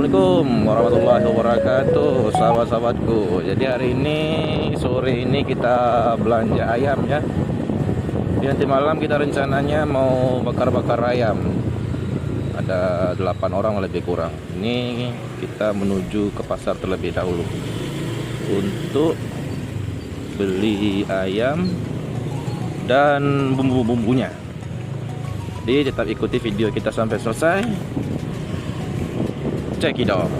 Assalamualaikum warahmatullahi wabarakatuh, sahabat-sahabatku. Jadi hari ini sore ini kita belanja ayam ya. Jadi nanti malam kita rencananya mau bakar-bakar ayam. Ada 8 orang lebih kurang. Ini kita menuju ke pasar terlebih dahulu untuk beli ayam dan bumbu-bumbunya. Jadi tetap ikuti video kita sampai selesai. Check it out.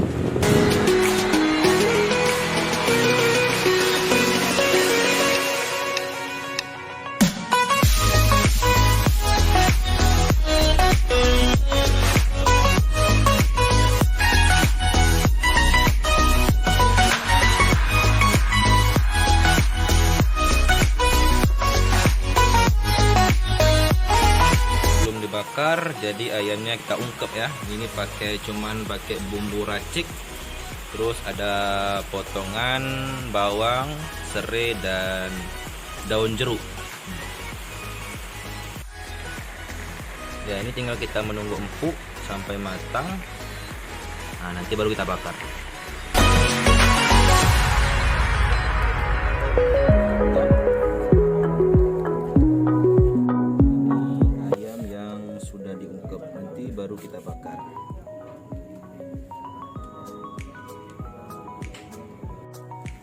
Dibakar, jadi ayamnya kita ungkep ya. Ini cuman pakai bumbu racik, terus ada potongan bawang, serai dan daun jeruk. Ya, ini tinggal kita menunggu empuk sampai matang. Nah, nanti baru kita bakar. Baru kita bakar.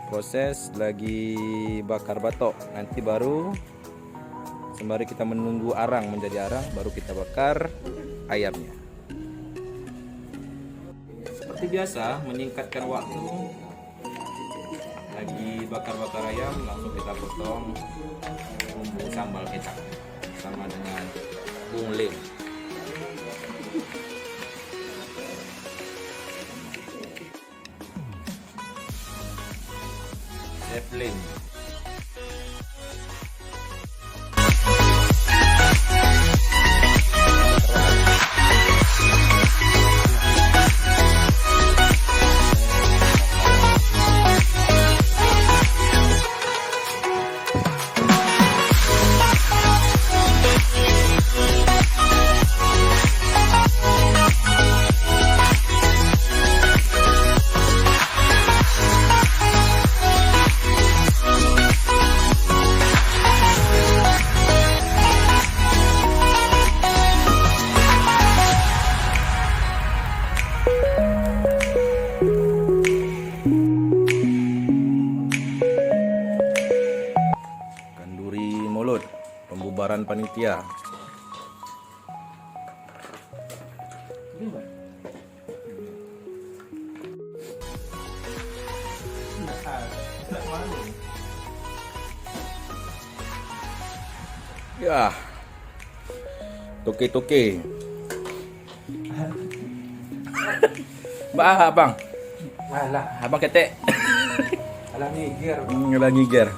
Proses lagi bakar batok, nanti baru sembari kita menunggu arang menjadi arang, baru kita bakar ayamnya. Seperti biasa, meningkatkan waktu. Lagi bakar-bakar ayam, langsung kita potong bumbu sambal kecap sama dengan bung lem. Lem. Pembubaran panitia. Ya, toke. Abang. Alah, Abang ketek. alah nyiger. Ngiger.